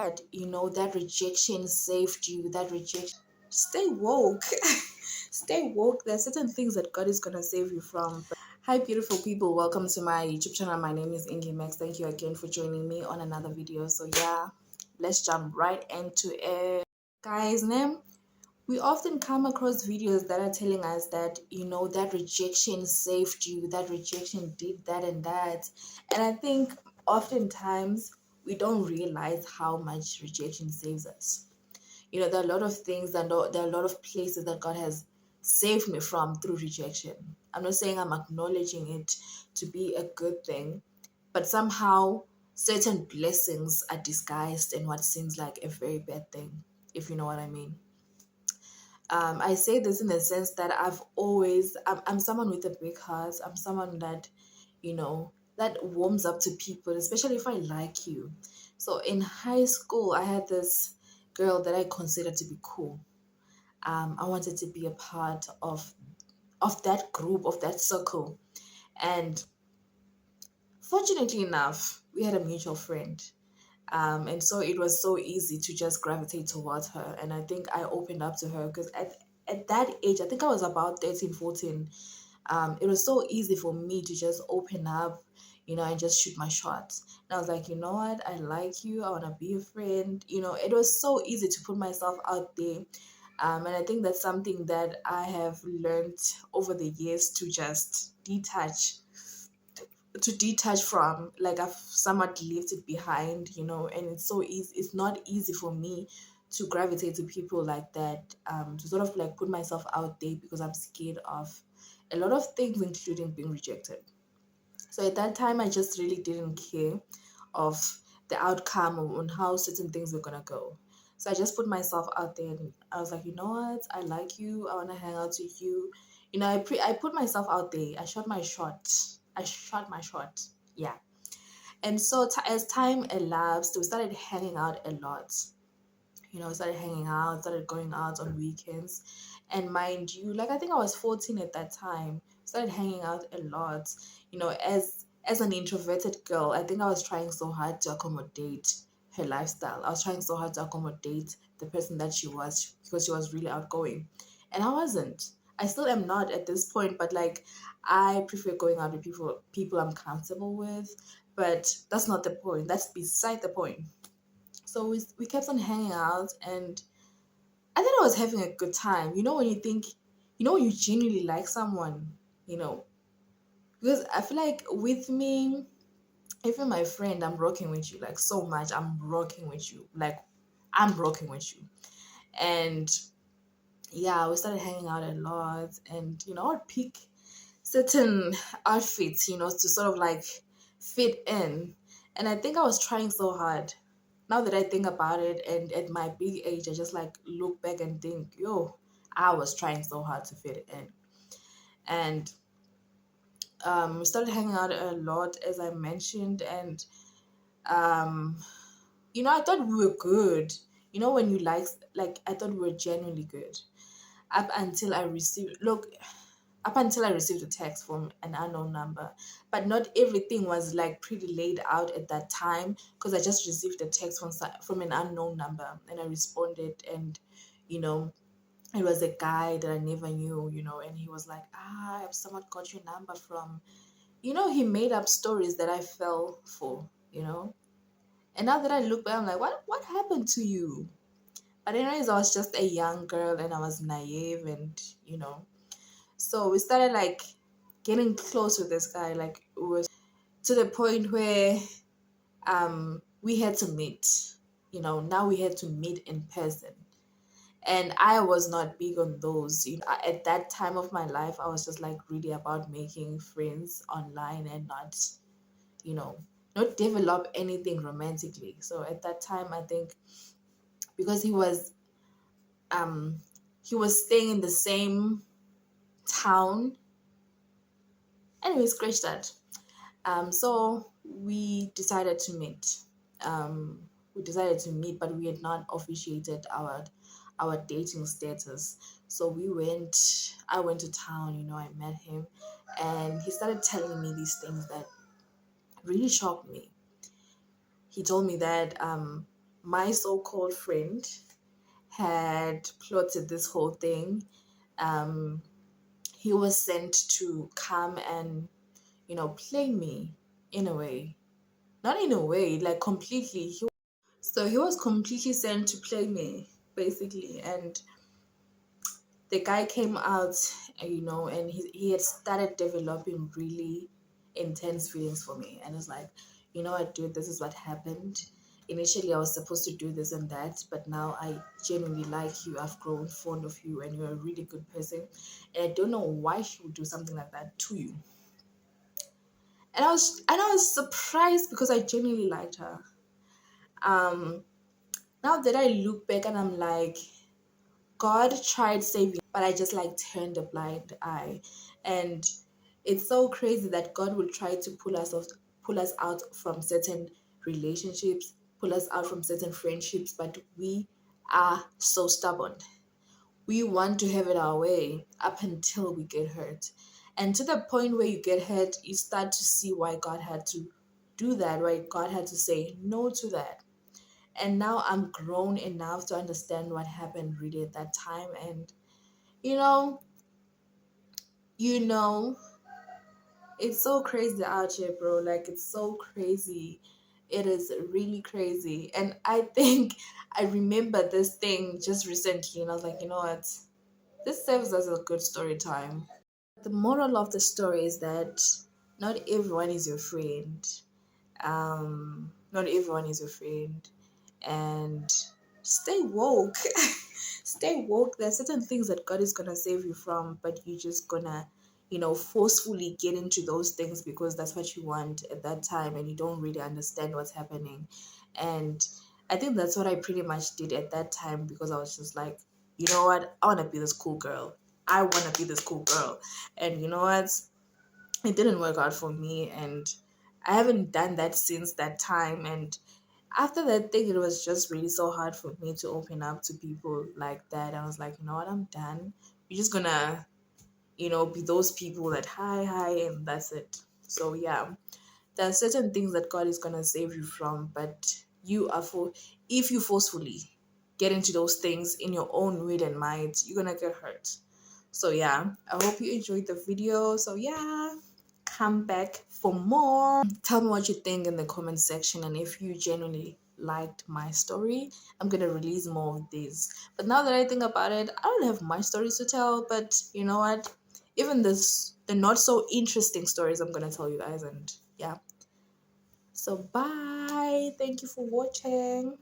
that that rejection saved you, that rejection. Stay woke. Stay woke. There's certain things that God is gonna save you from. Hi, beautiful people. Welcome to my YouTube channel. My name is Ingy Max. Thank you again for joining me on another video. So yeah, let's jump right into it. Guys, name we often come across videos that are telling us that that rejection saved you, that rejection did that and that. And I think oftentimes we don't realize how much rejection saves us. There are a lot of things that there are a lot of places that God has saved me from through rejection. I'm not saying I'm acknowledging it to be a good thing, but somehow certain blessings are disguised in what seems like a very bad thing, if you know what I mean. I say this in the sense that I'm someone with a big heart. I'm someone that, that warms up to people, especially if I like you. So in high school, I had this girl that I considered to be cool. I wanted to be a part of that group, of that circle. And fortunately enough, we had a mutual friend. And so it was so easy to just gravitate towards her. And I think I opened up to her because at that age, I think I was about 13, 14. It was so easy for me to just open up, and just shoot my shot. And I was like, you know what? I like you. I want to be a friend. It was so easy to put myself out there. And I think that's something that I have learned over the years to just detach from. Like, I've somewhat left it behind, and it's so easy. It's not easy for me to gravitate to people like that, to sort of like put myself out there because I'm scared of a lot of things, including being rejected. So at that time, I just really didn't care of the outcome on how certain things were gonna go. So I just put myself out there, and I was like, you know what? I like you. I wanna hang out with you. I put myself out there. I shot my shot. I shot my shot. Yeah. And so as time elapsed, we started hanging out a lot. Started hanging out, started going out on weekends. And mind you, like I think I was 14 at that time, started hanging out a lot. As an introverted girl, I think I was trying so hard to accommodate her lifestyle. I was trying so hard to accommodate the person that she was because she was really outgoing. And I wasn't. I still am not at this point, but like I prefer going out with people I'm comfortable with. But that's not the point. That's beside the point. So we kept on hanging out, and I think I was having a good time. When you think, when you genuinely like someone, you know, because I feel like with me, even my friend, I'm rocking with you like so much. I'm rocking with you, like I'm rocking with you, and yeah, we started hanging out a lot, and I'd pick certain outfits, to sort of like fit in, and I think I was trying so hard. Now that I think about it, and at my big age, I just like look back and think, yo, I was trying so hard to fit in. And we started hanging out a lot, as I mentioned, and um, I thought we were good. When you like, I thought we were genuinely good up until I received look up until I received a text from an unknown number. But not everything was like pretty laid out at that time because I just received a text from an unknown number, and I responded, and you know it was a guy that I never knew, and he was like, I've somewhat got your number from, he made up stories that I fell for, and now that I look back, I'm like, what happened to you? But anyways, I was just a young girl and I was naive, and so we started like getting close with this guy. Like it was to the point where we had to meet. Now we had to meet in person. And I was not big on those. At that time of my life, I was just like really about making friends online and you know, not develop anything romantically. So at that time, I think because um he was staying in the same town. Anyway, scratch that. So we decided to meet. But we had not officiated our dating status. So I went to town, I met him, and he started telling me these things that really shocked me. He told me that my so-called friend had plotted this whole thing. Um, he was sent to come and, play me in a way. Not in a way, like completely. So he was completely sent to play me, basically. And the guy came out, and he had started developing really intense feelings for me. And it's like, you know what, dude, this is what happened. Initially, I was supposed to do this and that, but now I genuinely like you. I've grown fond of you, and you're a really good person. And I don't know why she would do something like that to you. And I was surprised because I genuinely liked her. Um, Now that I look back and I'm like, God tried saving, but I just like turned a blind eye. And it's so crazy that God will try to pull us out from certain relationships, pull us out from certain friendships, but we are so stubborn. We want to have it our way up until we get hurt. And to the point where you get hurt, you start to see why God had to do that, why God had to say no to that. And now I'm grown enough to understand what happened really at that time. And you know you know it's so crazy out here, bro. Like, it's so crazy. It is really crazy. And I think I remember this thing just recently, and I was like, you know what, this serves as a good story time. The moral of the story is that not everyone is your friend. Not everyone is your friend. And stay woke. Stay woke. There are certain things that God is gonna save you from, but you're just gonna, forcefully get into those things because that's what you want at that time, and you don't really understand what's happening. And I think that's what I pretty much did at that time, because I was just like, you know what, I wanna be this cool girl. I wanna be this cool girl. And you know what? It didn't work out for me, and I haven't done that since that time. And after that thing, it was just really so hard for me to open up to people like that. I was like, you know what, I'm done. We're just gonna, be those people that hi, and that's it. So yeah, there are certain things that God is gonna save you from, but if you forcefully get into those things in your own will and mind, you're gonna get hurt. So yeah, I hope you enjoyed the video. So yeah, come back for more. Tell me what you think in the comment section, and if you genuinely liked my story, I'm gonna release more of these. But now that I think about it, I don't have much stories to tell, but you know what, even the not so interesting stories, I'm gonna tell you guys. And yeah, so bye, thank you for watching.